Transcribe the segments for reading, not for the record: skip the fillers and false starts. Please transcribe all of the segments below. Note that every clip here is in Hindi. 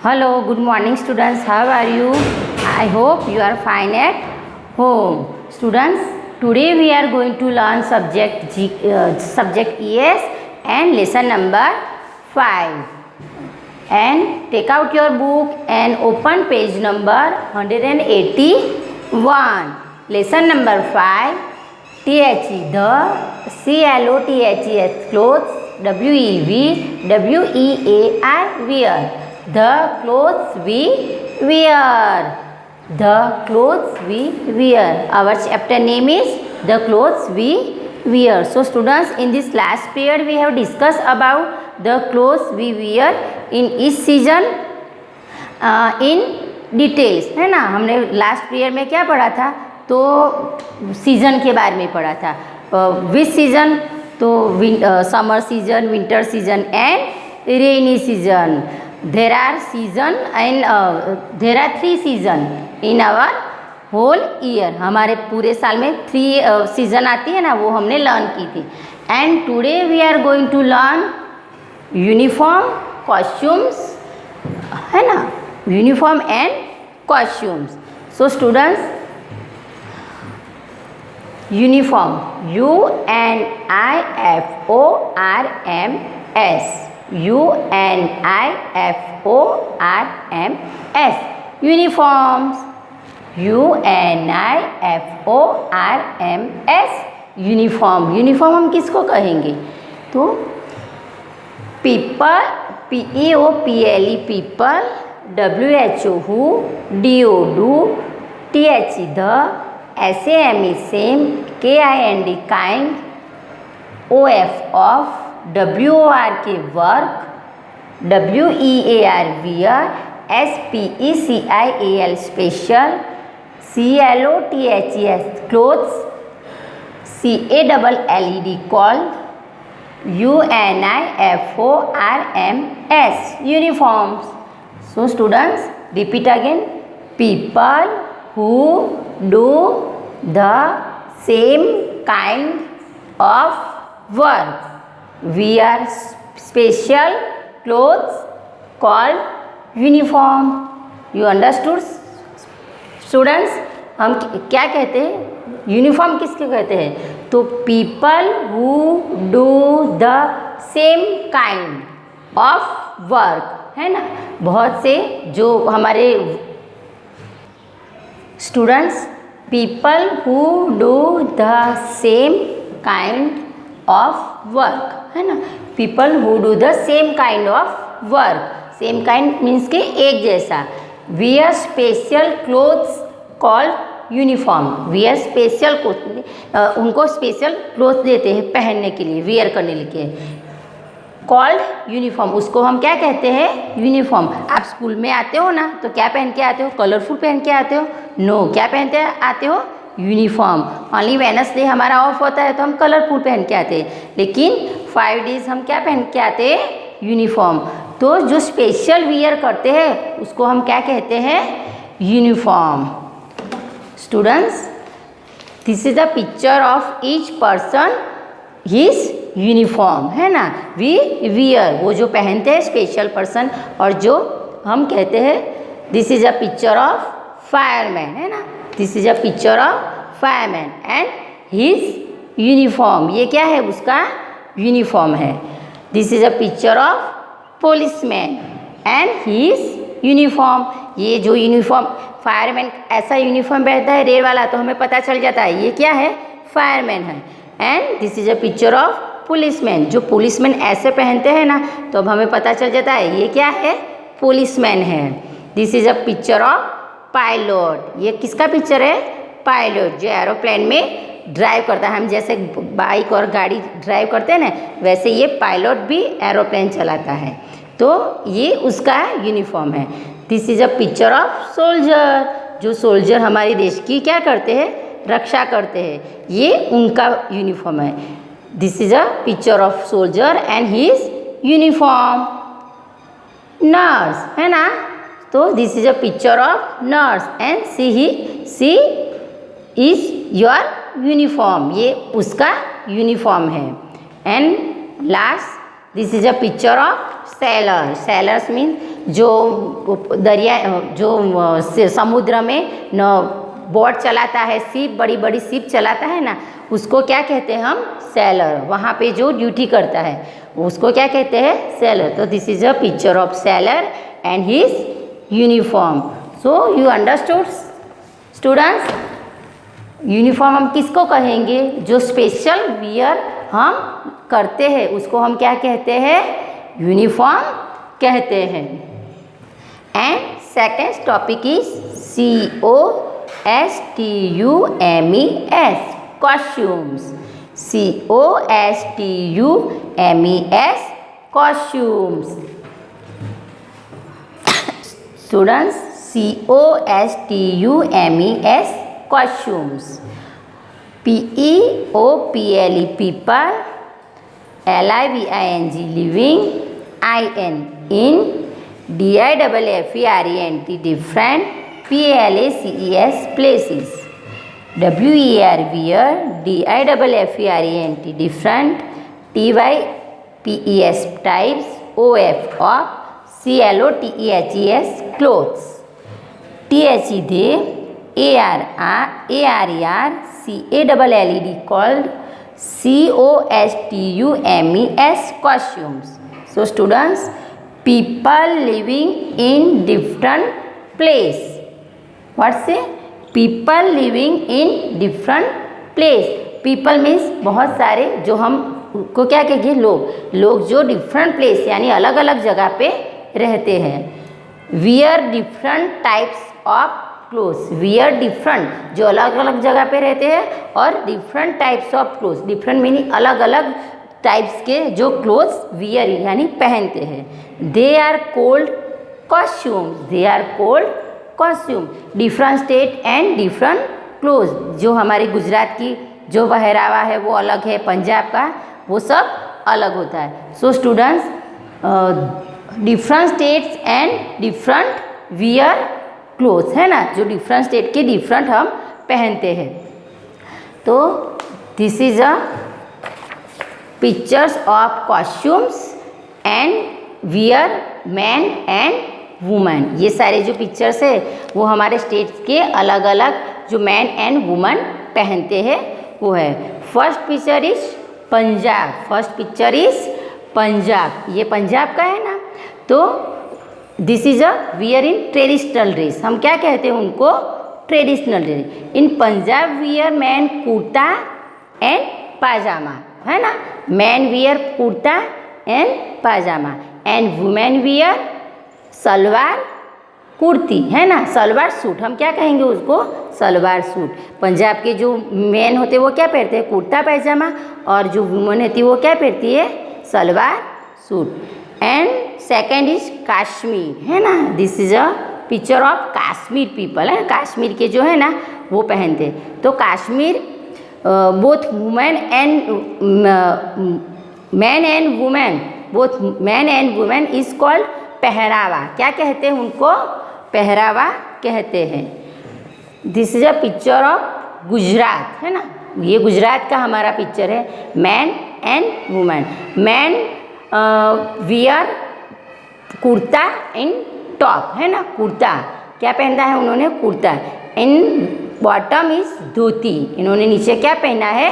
Hello, good morning students. How are you? I hope you are fine at home. Students, today we are going to learn subject ES and lesson number 5. And take out your book and open page number 181. Lesson number 5. THE, the, CLOTHES, clothes, WEAR, wear. The clothes we wear. The clothes we wear. Our chapter name is The Clothes We Wear. So students, in this last period we have discussed about the clothes we wear in each season in details, है ना. हमने लास्ट पीरियड में क्या पढ़ा था, तो सीज़न के बारे में पढ़ा था. विच सीज़न, तो summer season, winter season and rainy season. There are season and there are 3 season in our whole year. हमारे पूरे साल में 3 सीज़न आती है ना, वो हमने लर्न की थी. And today we are going to learn uniform, costumes, है ना, uniform and costumes. So students, uniform, UNIFORMS, UNIFORMS, uniforms, UNIFORMS, uniform. Uniform हम किसको कहेंगे, तो people, PEOPLE, people, WHO, who, DO, do, THE, the, SAME, same, KIND, kind, OF, of, WORK, work, WEAR, wear, SPECIAL, special, CLOTHES, clothes, CALLED, called, UNIFORMS, uniforms. So students, repeat again. People who do the same kind of work wear special clothes called uniform. You understood students? हम क्या कहते हैं, यूनिफॉर्म किसके कहते हैं, तो people who do the same kind of work, है ना. बहुत से जो हमारे students, people who do the same kind of work, है ना. People who do the same kind of work. Same kind means के एक जैसा. Wear special clothes called uniform. Wear special cloth, उनको स्पेशल क्लोथ देते हैं पहनने के लिए, वियर करने के लिए, कॉल्ड यूनिफॉर्म. उसको हम क्या कहते हैं, यूनिफॉर्म. आप स्कूल में आते हो ना, तो क्या पहन के आते हो, कलरफुल पहन के आते हो, नो, क्या पहनते आते हो, यूनिफॉर्म. ओनली वेडनेसडे हमारा ऑफ होता है तो हम कलरफुल पहन के आते हैं, लेकिन 5 डेज हम क्या पहन के आते हैं, यूनिफॉर्म. तो जो स्पेशल वियर करते हैं उसको हम क्या कहते हैं, uniform. Students, this is the picture of each person, his uniform, है ना. वी वियर, वो जो पहनते हैं स्पेशल पर्सन, और जो हम कहते हैं, this is a picture of fireman, है ना. This is a picture of fireman and his uniform. ये क्या है, उसका यूनिफॉर्म है. This is a picture of policeman and his uniform. ये जो यूनिफॉर्म, फायरमैन ऐसा यूनिफॉर्म पहनता है रेड वाला, तो हमें पता चल जाता है ये क्या है, फायरमैन है. And this is a picture of policeman. जो पुलिसमैन ऐसे पहनते हैं ना, तो अब हमें पता चल जाता है ये क्या है, पुलिसमैन है. This is a picture of pilot. ये किसका पिक्चर है, पायलट, जो एरोप्लेन में ड्राइव करता है. हम जैसे बाइक और गाड़ी ड्राइव करते हैं ना, वैसे ये पायलट भी एरोप्लेन चलाता है, तो ये उसका यूनिफॉर्म है. This is a picture of soldier. जो सोल्जर हमारे देश की क्या करते हैं, रक्षा करते हैं, ये उनका यूनिफॉर्म है. This is a picture of soldier and his uniform. Nurse, है ना, तो this is a picture of nurse and she is your uniform. ये उसका यूनिफॉर्म है. And last, this is a picture of sailor. Sailors means जो दरिया जो समुद्र में न बोट चलाता है, शिप, बड़ी बड़ी शिप चलाता है ना, उसको क्या कहते हैं हम? सेलर। वहाँ पे जो ड्यूटी करता है उसको क्या कहते हैं? सेलर। तो this is a picture of seller and his uniform. So you understood students? Uniform हम किसको कहेंगे? जो स्पेशल वियर हम करते हैं उसको हम क्या कहते हैं? यूनिफॉर्म कहते हैं। And second topic is COSTUMES, costumes. COSTUMES, costumes. Students, COSTUMES, costumes. PEOPLE, people. LIVING, living. in. DIFFERENT, different. PLACES, places. WER, wear. DIFFERENT, different. TYPES, types. OF, of. CLOTHES, clothes. THE, they. ARER, CALLED, called. COSTUMES, costumes. So students, people living in different place. What say? People living in different place. People means बहुत सारे, जो हम को क्या कहेंगे? लोग जो डिफरेंट प्लेस यानी अलग अलग जगह पे रहते हैं। Wear different types of clothes. Wear different, जो अलग अलग जगह पे रहते हैं, और different types of clothes. Different meaning अलग अलग टाइप्स के जो क्लोथ्स वियर यानी पहनते हैं। They are cold costumes. They are cold costume. Different state and different clothes. जो हमारे गुजरात की जो पहरावा है वो अलग है, पंजाब का वो सब अलग होता है। So students, different states and different wear clothes है ना, जो डिफरेंट स्टेट के डिफरेंट हम पहनते हैं। तो this is a pictures of costumes and wear man and women. ये सारे जो पिक्चर्स है वो हमारे स्टेट्स के अलग अलग जो मैन एंड वुमेन पहनते हैं वो है। First picture is Punjab. First picture is Punjab. ये पंजाब का है ना। तो this is a wear in traditional dress. हम क्या कहते हैं उनको? Traditional dress. In Punjab wear man kurta and pajama, है ना। Man wear kurta and pajama and women wear salwar kurti, है ना, सलवार सूट। हम क्या कहेंगे उसको? सलवार सूट। पंजाब के जो मैन होते हैं वो क्या पहनते हैं? कुर्ता पैजामा। और जो वुमेन होती है वो क्या पहनती है? Salwar suit. And second is Kashmir, है ना। This is a picture of Kashmir people, है। कश्मीर के जो है ना वो पहनते हैं। तो Kashmir both women and man and women, both man and women is called pahrava. क्या कहते हैं उनको? पहरावा कहते हैं। This is a picture of Gujarat, है ना। ये गुजरात का हमारा पिक्चर है। Man and women. Man wear kurta in top, है ना। कुर्ता क्या पहनता है उन्होंने? Kurta. In bottom is dhoti. इन्होंने नीचे क्या पहना है?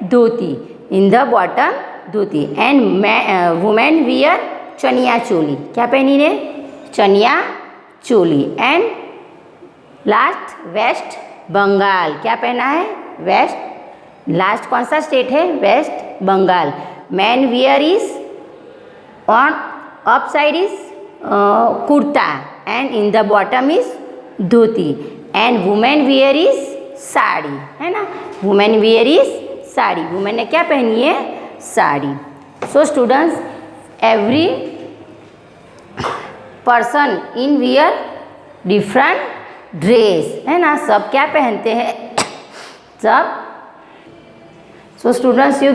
Dhoti. In the bottom dhoti. And women wear chaniya choli. क्या पहनी ने? चनिया चोली। And last West Bengal. क्या पहना है? वेस्ट। लास्ट कौन सा स्टेट है? West Bengal. Man wear is on up side is kurta and in the bottom is dhoti. And women wear is sari, है ना। Women wear is sari. Women ने क्या पहनी है? Sari. So students, every person in wear different dress, है ना। सब क्या पहनते हैं? सब। सो स्टूडेंट्स, यू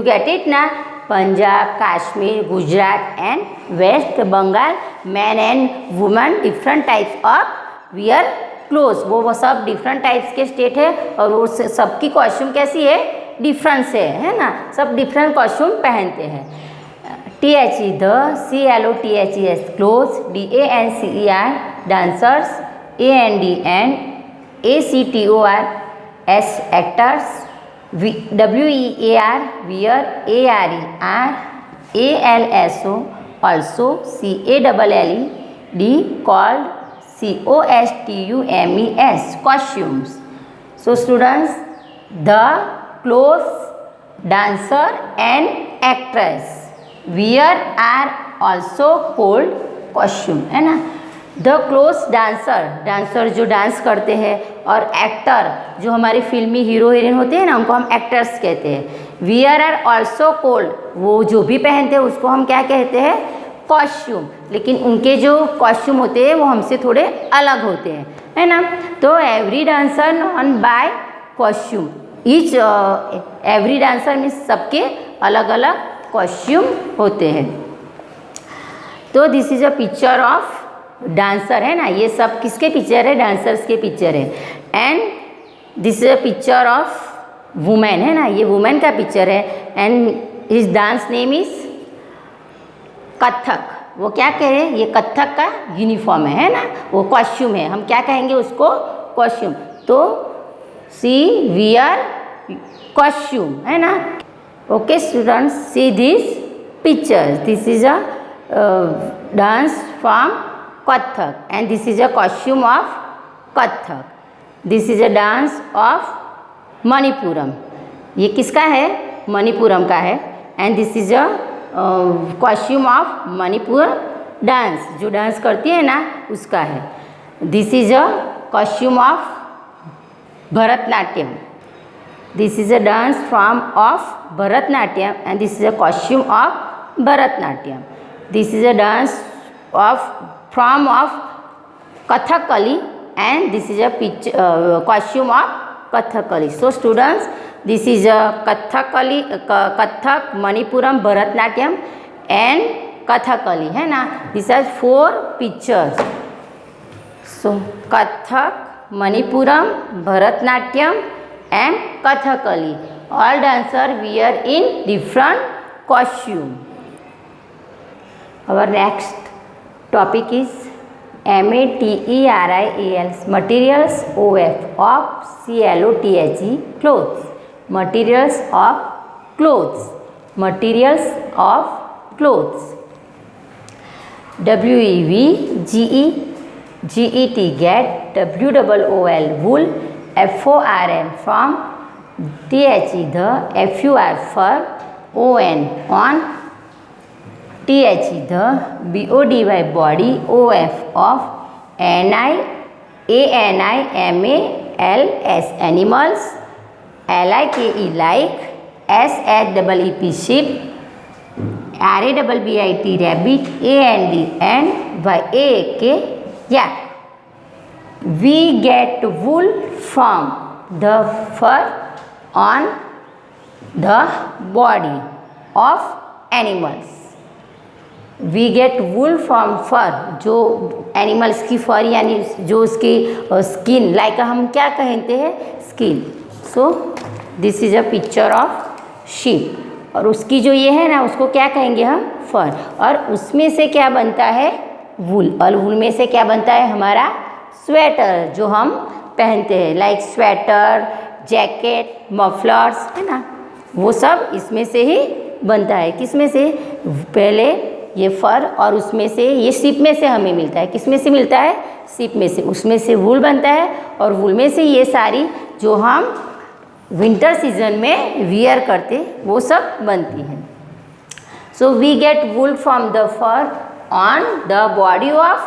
गेट इट ना। Punjab, Kashmir, Gujarat and West Bengal, man and women different types of wear clothes. वो सब डिफरेंट टाइप्स के स्टेट है और वो सबकी कॉस्ट्यूम कैसी है? डिफरेंस है ना। सब डिफरेंट कॉस्ट्यूम पहनते हैं। THE the, CLOTHES clothes, DANCER dancers, AND ACTORS actors, WEAR wear, ARER ALSO also, CALLED called, COSTUMES costumes. So students, the clothes, dancer and actress wear are also called costume, है ना. द क्लोथ डांसर जो डांस करते हैं, और एक्टर जो हमारे फिल्मी हीरो हीरोइन होते हैं ना, उनको हम एक्टर्स कहते हैं. वियर आर ऑल्सो कोल्ड, वो जो भी पहनते हैं उसको हम क्या कहते हैं, कॉस्ट्यूम. लेकिन उनके जो कॉस्ट्यूम होते हैं वो हमसे थोड़े अलग होते हैं, है ना. तो every dancer known by costume, each every dancer means सबके अलग अलग कॉस्ट्यूम होते हैं. तो this is a picture of dancer, है ना. ये सब किसके पिक्चर है, डांसर्स के पिक्चर है. And this is a picture of women, है ना. ये वुमेन का पिक्चर है. And his dance name is Kathak. वो क्या कह रहे हैं, ये कथक का यूनिफॉर्म है ना, वो कॉस्ट्यूम है. हम क्या कहेंगे उसको, कॉस्ट्यूम. तो सी वियर कॉस्ट्यूम, है ना. Okay students, see this picture. This is a dance from Kathak and this is a costume of Kathak. This is a dance of Manipuram. ये किसका है, मणिपुरम का है. And this is a costume of Manipur dance, जो डांस करती है ना उसका है. This is a costume of Bharatanatyam. This is a dance form of Bharatanatyam and this is a costume of Bharatanatyam. This is a dance of form of Kathakali and this is a costume of Kathakali. So students, this is a Kathakali, Kathak, Manipuram, Bharatnatyam and Kathakali, है ना. These are 4 pictures. So Kathak, Manipuram, Bharatnatyam and Kathakali. All dancers wear in different costume. Our next topic is materials, materials of CLOTHE clothes, materials of clothes, materials of clothes. WEVGET get, WOOL wool, FORM from, THE the, FUR fur, ON on, THE the, BODY body, OF of, ANIMALS animals, LIKE like, SHEEP sheep, RABBIT rabbit, AND and YAK yak. We get wool from the fur on the body of animals. We get wool from fur, जो एनिमल्स की फर यानी जो उसकी स्किन, लाइक हम क्या कहते हैं, skin. So this is a picture of sheep. और उसकी जो ये है ना उसको क्या कहेंगे हम, फर. और उसमें से क्या बनता है, वूल. और वूल में से क्या बनता है, हमारा स्वेटर जो हम पहनते हैं, लाइक स्वेटर, जैकेट, मफलर्स, है ना. वो सब इसमें से ही बनता है. किस में से, पहले ये फर और उसमें से ये सीप में से हमें मिलता है. किस में से मिलता है, सीप में से. उसमें से वूल बनता है और वूल में से ये सारी जो हम विंटर सीजन में वियर करते वो सब बनती हैं. So we get wool from the fur on the body of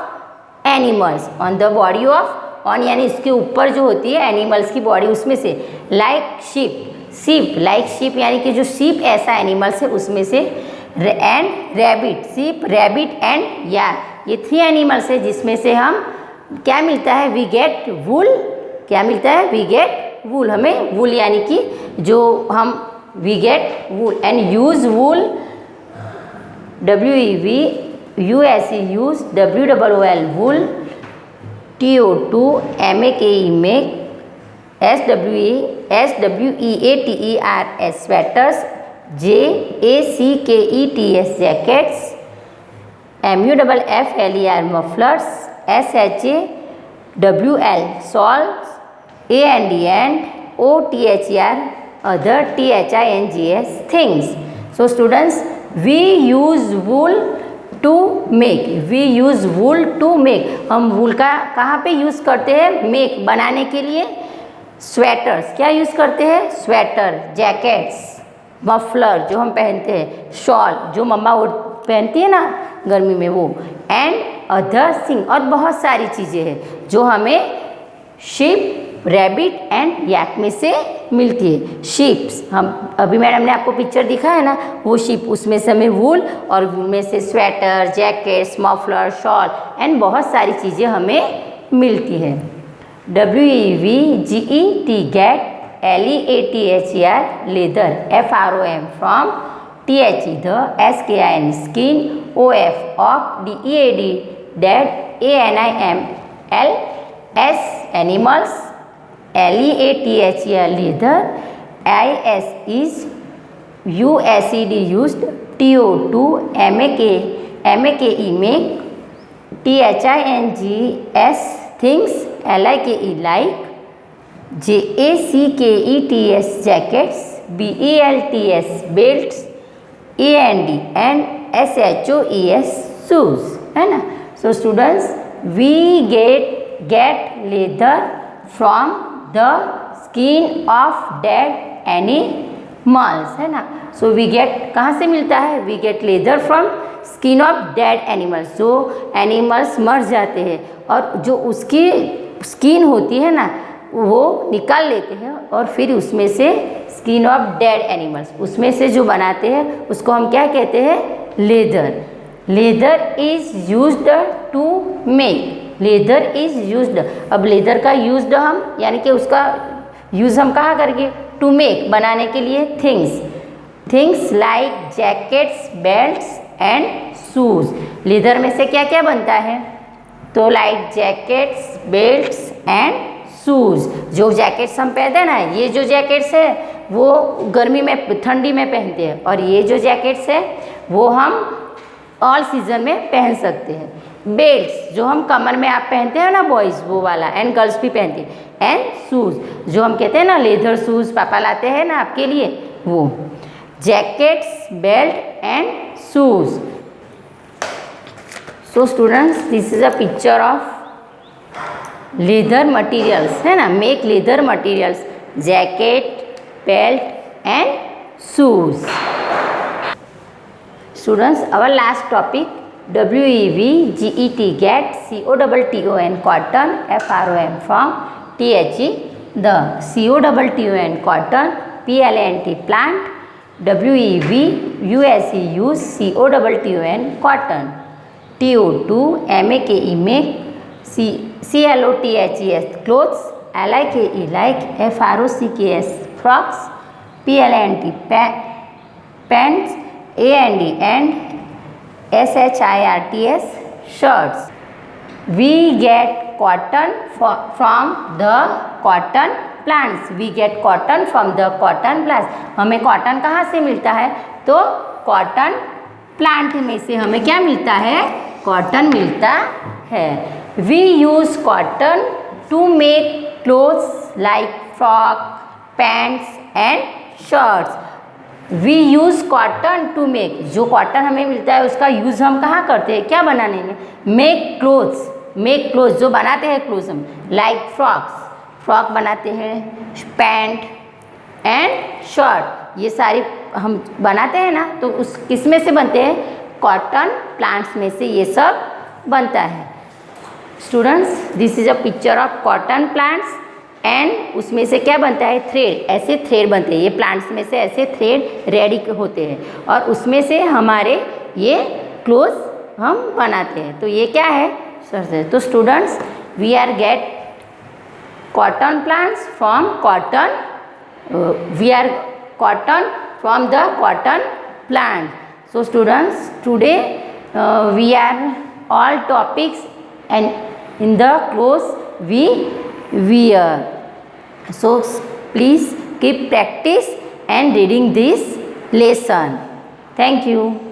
animals, on the body of, on यानी इसके ऊपर जो होती है एनिमल्स की बॉडी, उसमें से. लाइक शीप, सीप, लाइक शीप यानी कि जो सीप ऐसा एनिमल्स है उसमें से. एंड रैबिट, सीप, रैबिट एंड यार, ये 3 एनिमल्स है जिसमें से हम क्या मिलता है, वी गेट वूल. क्या मिलता है, वी गेट वूल. हमें वूल यानी कि जो हम we get wool. And use wool, WEVUSE use, WOOL wool, TO2 MAKE make, SWEATERS sweaters, JACKETS jackets, MUFFLER mufflers, SHAWL shawls, AND OTHER other, THINGS things. So students, we use wool to make. We use wool to make. हम wool का कहाँ पे यूज़ करते हैं? make बनाने के लिए. स्वेटर्स क्या यूज़ करते हैं? स्वेटर, जैकेट्स, मफलर जो हम पहनते हैं, शॉल जो मम्मा पहनती है ना गर्मी में वो, एंड अदर थिंग और बहुत सारी चीज़ें हैं जो हमें शीप, रैबिट एंड याक में से मिलती है. शीप्स हम अभी मैडम ने आपको पिक्चर दिखा है ना, वो शीप, उसमें से हमें वूल और वूल में से sweater, jackets, muffler, shawl and बहुत सारी चीज़ें हमें मिलती है. WEVGET get LEATHER leather, FROM from THE the, SKIN skin, OF of, DEAD dead, ANIMAL S animals, LEATHER leather, IS is USED used, TO2 MAKE make, THINGS things, LIKE like, JACKETS jackets, BELTS belts, AND SHOES shoes, है ना. So students, we get leather from the skin of dead animals, है ना. So we get कहाँ से मिलता है? We get leather from skin of dead animals, जो animals मर जाते हैं और जो उसकी स्किन होती है ना वो निकाल लेते हैं और फिर उसमें से स्किन ऑफ डेड एनिमल्स उसमें से जो बनाते हैं उसको हम क्या कहते हैं? Leather. Leather is used to make. Leather is used. अब लेदर का यूज्ड हम यानी कि उसका यूज़ हम कहाँ करेंगे? टू मेक बनाने के लिए. Things like jackets, belts and shoes. Leather में से क्या क्या बनता है? तो like jackets, belts and shoes. जो जैकेट्स हम पहनते हैं ना, ये जो जैकेट्स है वो गर्मी में, ठंडी में पहनते हैं और ये जो जैकेट्स है वो हम ऑल सीजन में पहन सकते हैं. बेल्ट्स जो हम कमर में आप पहनते हैं ना बॉयज़, वो वाला, एंड गर्ल्स भी पहनते हैं. एंड शूज़ जो हम कहते हैं ना लेदर शूज़ पापा लाते हैं ना आपके लिए, वो. Jackets, belt and shoes. So students, this is a picture of leather materials, है ना. Make leather materials, jacket, belt and shoes. Students, our last topic WEVGET get COTTON cotton, FROM from THE the, COTTON cotton, PLANT plant, WEVUSE use, COTTON cotton, TO2 MAKE make, CLOTHES clothes, LIKE like, FROCKS frocks, PLANT pants, and SHIRTS shirts. We get cotton from the cotton plants. We get cotton from the cotton plants. हमें कॉटन कहाँ से मिलता है? तो कॉटन प्लांट में से हमें क्या मिलता है? कॉटन मिलता है. We use cotton to make clothes like frock, pants and shirts. We use cotton to make. जो कॉटन हमें मिलता है उसका यूज़ हम कहाँ करते हैं? क्या बनाने में? Make clothes. मेक क्लोथ्स जो बनाते हैं क्लोथ्स हम, लाइक फ्रॉक्स, फ्रॉक बनाते हैं, पैंट एंड शर्ट, ये सारी हम बनाते हैं ना. तो उस किस में से बनते हैं? कॉटन प्लांट्स में से ये सब बनता है. Students, this is a picture of cotton plants and उसमें से क्या बनता है? थ्रेड. ऐसे थ्रेड बनते हैं. ये प्लांट्स में से ऐसे थ्रेड रेडी होते हैं और उसमें से हमारे ये क्लोथ्स हम बनाते हैं. तो ये क्या है? सर, तो students, we are get cotton plants from cotton. We are cotton from the cotton plant. So students, today we are all topics and in the clothes we wear. So please keep practice and reading this lesson. Thank you.